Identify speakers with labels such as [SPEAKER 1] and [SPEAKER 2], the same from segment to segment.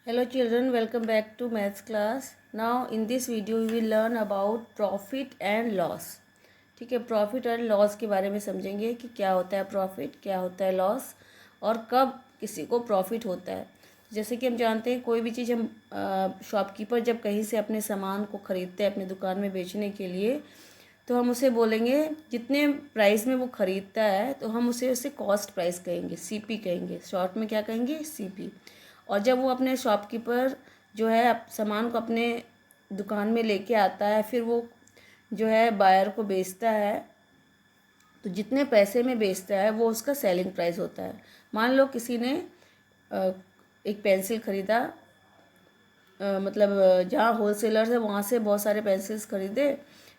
[SPEAKER 1] Hello children, welcome back to maths class. Now in this video we will learn about profit and loss. ठीक है, profit and loss के बारे में समझेंगे कि क्या होता है प्रॉफिट, क्या होता है लॉस और कब किसी को प्रॉफिट होता है। जैसे कि हम जानते हैं कोई भी चीज़ हम शॉपकीपर जब कहीं से अपने सामान को ख़रीदते हैं अपनी दुकान में बेचने के लिए, तो हम उसे बोलेंगे जितने प्राइस में वो ख़रीदता है तो हम उसे कॉस्ट प्राइस कहेंगे, सीपी कहेंगे, शॉर्ट में क्या कहेंगे, सीपी। और जब वो अपने शॉपकीपर जो है सामान को अपने दुकान में लेके आता है, फिर वो जो है बायर को बेचता है, तो जितने पैसे में बेचता है वो उसका सेलिंग प्राइस होता है। मान लो किसी ने एक पेंसिल ख़रीदा, मतलब जहाँ होलसेलर है वहाँ से बहुत सारे पेंसिल्स ख़रीदे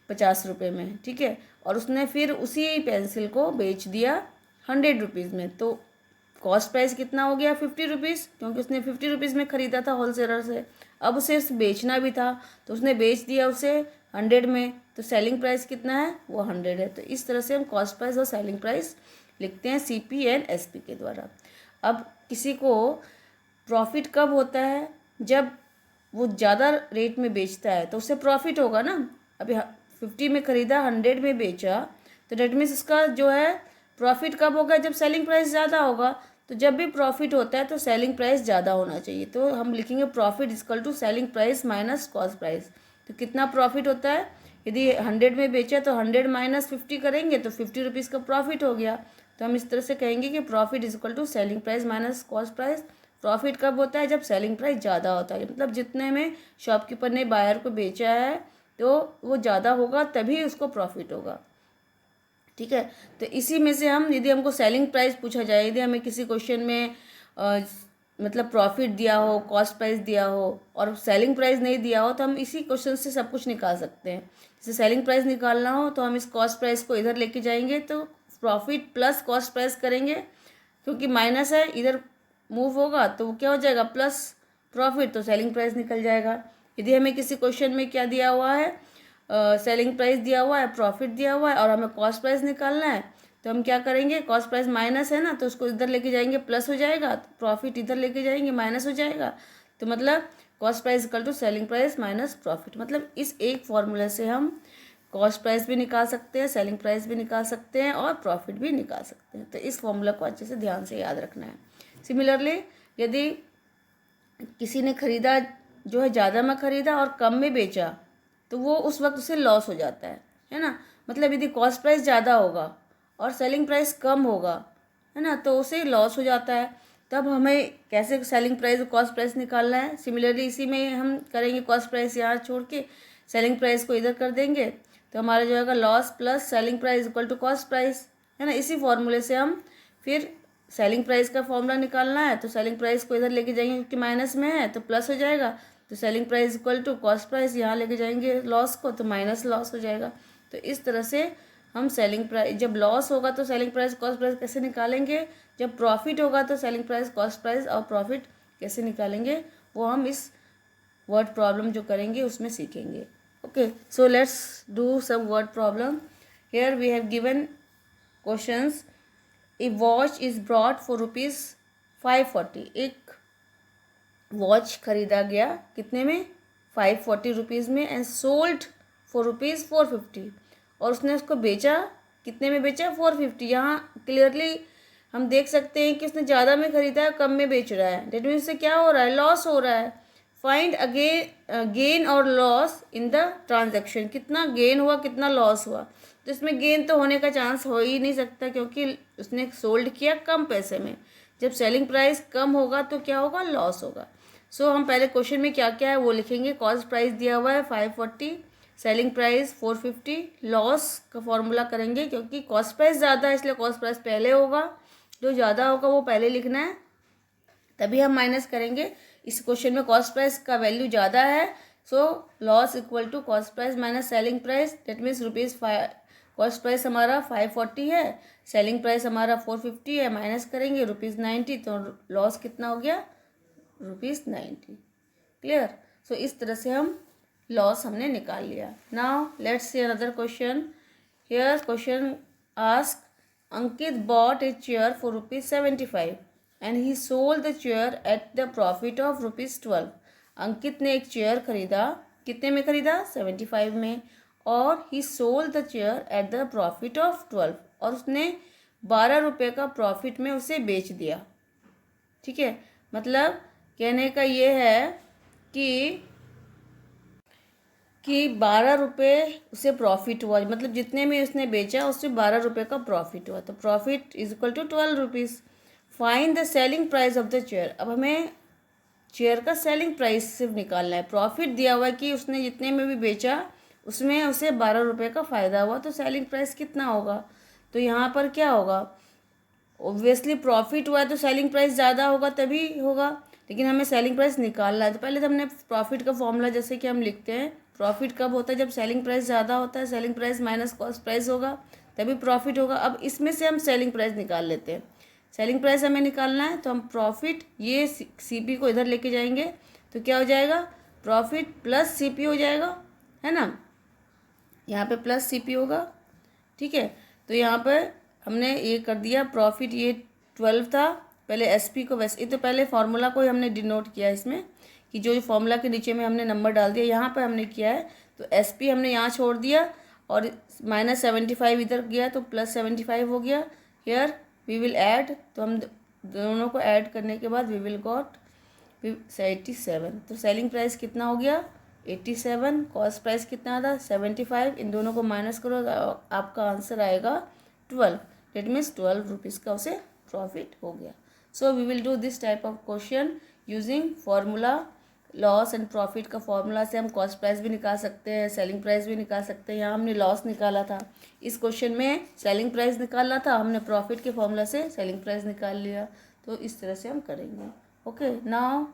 [SPEAKER 1] 50 रुपये में, ठीक है, और उसने फिर उसी पेंसिल को बेच दिया 100 रुपीज़ में। तो कॉस्ट प्राइस कितना हो गया, 50 रुपीज़, क्योंकि उसने 50 रुपीज़ में ख़रीदा था होलसेलर से। अब उसे बेचना भी था तो उसने बेच दिया उसे 100 में, तो सेलिंग प्राइस कितना है, वो 100 है। तो इस तरह से हम कॉस्ट प्राइस और सेलिंग प्राइस लिखते हैं सीपी एंड एसपी के द्वारा। अब किसी को प्रॉफिट कब होता है, जब वो ज़्यादा रेट में बेचता है तो उससे प्रॉफिट होगा ना। अभी 50 में ख़रीदा, 100 में बेचा, तो डेट मीन्स उसका जो है प्रॉफिट कब होगा, जब सेलिंग प्राइस ज़्यादा होगा। तो जब भी प्रॉफिट होता है तो सेलिंग प्राइस ज़्यादा होना चाहिए। तो हम लिखेंगे profit equal to selling price minus cost price. तो कितना प्रॉफिट होता है, यदि 100 में बेचा तो 100 माइनस 50 करेंगे तो 50 रुपीज़ का प्रॉफिट हो गया। तो हम इस तरह से कहेंगे कि profit equal to selling price minus cost price. Profit कब होता है, जब सेलिंग प्राइस ज़्यादा होता है, मतलब जितने में शॉपकीपर ने बायर को बेचा है तो वो ज़्यादा होगा, तभी उसको प्रॉफिट होगा। ठीक है, तो इसी में से हम, यदि हमको सेलिंग प्राइस पूछा जाए, यदि हमें किसी क्वेश्चन में मतलब प्रॉफिट दिया हो, कॉस्ट प्राइस दिया हो और सेलिंग प्राइस नहीं दिया हो, तो हम इसी क्वेश्चन से सब कुछ निकाल सकते हैं। जैसे सेलिंग प्राइस निकालना हो तो हम इस कॉस्ट प्राइस को इधर लेके जाएंगे, तो प्रॉफिट प्लस कॉस्ट प्राइस करेंगे, क्योंकि माइनस है इधर मूव होगा तो वो क्या हो जाएगा, प्लस प्रॉफिट, तो सेलिंग प्राइस निकल जाएगा। यदि हमें किसी क्वेश्चन में क्या दिया हुआ है, सेलिंग प्राइस दिया हुआ है, प्रॉफिट दिया हुआ है और हमें कॉस्ट प्राइस निकालना है, तो हम क्या करेंगे, कॉस्ट प्राइस माइनस है ना, तो उसको इधर लेके जाएंगे प्लस हो जाएगा, तो प्रॉफिट इधर लेके जाएंगे माइनस हो जाएगा। तो मतलब cost price equal to selling price minus profit. मतलब इस एक फॉर्मूले से हम कॉस्ट प्राइस भी निकाल सकते हैं, सेलिंग प्राइस भी निकाल सकते हैं और प्रॉफिट भी निकाल सकते हैं। तो इस फॉर्मूला को अच्छे से ध्यान से याद रखना है। सिमिलरली यदि किसी ने ख़रीदा, जो है ज़्यादा में ख़रीदा और कम में बेचा, तो वो उस वक्त उसे लॉस हो जाता है ना। मतलब यदि कॉस्ट प्राइस ज़्यादा होगा और सेलिंग प्राइस कम होगा, है ना, तो उसे लॉस हो जाता है। तब हमें कैसे सेलिंग प्राइस और कॉस्ट प्राइस निकालना है, सिमिलरली इसी में हम करेंगे, कॉस्ट प्राइस यहाँ छोड़ के सेलिंग प्राइस को इधर कर देंगे, तो हमारा जो है loss plus selling price equal to cost price, है ना। इसी फॉर्मूले से हम फिर सेलिंग प्राइस का फॉर्मूला निकालना है, तो सेलिंग प्राइस को इधर लेके जाएंगे क्योंकि माइनस में है तो प्लस हो जाएगा, तो selling price equal to cost price, यहाँ लेके जाएंगे लॉस को तो माइनस लॉस हो जाएगा। तो इस तरह से हम सेलिंग प्राइस, जब लॉस होगा तो सेलिंग प्राइस कॉस्ट प्राइस कैसे निकालेंगे, जब प्रॉफिट होगा तो सेलिंग प्राइस कॉस्ट प्राइस और प्रॉफिट कैसे निकालेंगे, वो हम इस वर्ड प्रॉब्लम जो करेंगे उसमें सीखेंगे। Okay, so let's do some word problem. Here we have given questions. A watch is brought for ₹540। एक वॉच खरीदा गया कितने में, 540 रुपीज़ में, एंड सोल्ड फॉर ₹450, और उसने उसको बेचा कितने में बेचा, 450। यहाँ क्लियरली हम देख सकते हैं कि उसने ज़्यादा में ख़रीदा है, कम में बेच रहा है, डेट मीन्स उससे क्या हो रहा है, लॉस हो रहा है। फाइंड अगेन गेन और लॉस इन द ट्रांजैक्शन, कितना गेन हुआ कितना लॉस हुआ। तो इसमें गेन तो होने का चांस हो ही नहीं सकता, क्योंकि उसने सोल्ड किया कम पैसे में। जब सेलिंग प्राइस कम होगा तो क्या होगा, लॉस होगा। सो हम पहले क्वेश्चन में क्या क्या है वो लिखेंगे। कॉस्ट प्राइस दिया हुआ है 540, सेलिंग प्राइस 450, लॉस का फॉर्मूला करेंगे क्योंकि कॉस्ट प्राइस ज़्यादा है इसलिए कॉस्ट प्राइस पहले होगा, जो ज़्यादा होगा वो पहले लिखना है, तभी हम माइनस करेंगे। इस क्वेश्चन में कॉस्ट प्राइस का वैल्यू ज़्यादा है, सो loss equal to cost price minus selling price, that means ₹5, cost price हमारा 540 है, सेलिंग प्राइस हमारा 450 है, माइनस करेंगे ₹90, तो लॉस कितना हो गया, ₹90। क्लियर। सो इस तरह से हम लॉस हमने निकाल लिया। Now let's see another question. Here question ask, Ankit bot a chair for ₹75 and he sold the chair at the profit of ₹12। अंकित ने एक चेयर खरीदा, कितने में खरीदा? 75 में। और ही sold the chair at the profit of 12, और उसने 12 रुपये का प्रॉफिट में उसे बेच दिया। ठीक है, मतलब कहने का ये है कि 12 रुपये उसे प्रॉफिट हुआ, मतलब जितने में उसने बेचा उससे 12 रुपये का प्रॉफिट हुआ, तो profit is equal to 12 rupees. Find the selling price of the chair. अब हमें चेयर का सेलिंग प्राइस सिर्फ निकालना है। प्रॉफिट दिया हुआ है कि उसने जितने में भी बेचा उसमें उसे 12 रुपये का फ़ायदा हुआ, तो सेलिंग प्राइस कितना होगा? तो यहाँ पर क्या होगा? ऑब्वियसली प्रॉफिट हुआ है तो सेलिंग प्राइस ज़्यादा होगा, तभी होगा, लेकिन हमें सेलिंग प्राइस निकालना है। तो पहले तो हमने प्रॉफिट का फॉर्मूला जैसे कि हम लिखते हैं, प्रॉफिट कब होता है? जब सेलिंग प्राइस ज़्यादा होता है, selling price minus cost price होगा, तभी प्रॉफिट होगा। अब इसमें से हम सेलिंग प्राइस निकाल लेते हैं। सेलिंग प्राइस हमें निकालना है तो हम प्रॉफिट, ये CP को इधर लेके जाएंगे तो क्या हो जाएगा? प्रॉफिट प्लस CP हो जाएगा, है ना? यहाँ पे प्लस CP होगा। ठीक है, तो यहाँ पर हमने ये कर दिया, प्रॉफिट ये 12 था, पहले SP को वैसे, तो पहले फार्मूला को हमने डिनोट किया इसमें कि जो फार्मूला के नीचे में हमने नंबर डाल दिया, यहाँ पर हमने किया है तो SP हमने यहाँ छोड़ दिया और -75 इधर गया तो +75 हो गया। हियर वी विल ऐड, तो हम दोनों को ऐड करने के बाद वी विल गॉट 87। तो सेलिंग प्राइस कितना हो गया? 87। कॉस्ट प्राइस कितना था? 75। इन दोनों को माइनस करो तो आपका आंसर आएगा 12। डेट मीन्स 12 रुपीज़ का उसे प्रॉफिट हो गया। So we will do this type of question using formula. Loss and profit का फॉर्मूला से हम कॉस्ट प्राइस भी निकाल सकते हैं, सेलिंग प्राइस भी निकाल सकते हैं। यहाँ हमने लॉस निकाला था, इस क्वेश्चन में सेलिंग प्राइस निकालना था, हमने प्रॉफिट के फॉर्मूला से सेलिंग प्राइस निकाल लिया। तो इस तरह से हम करेंगे। Okay, now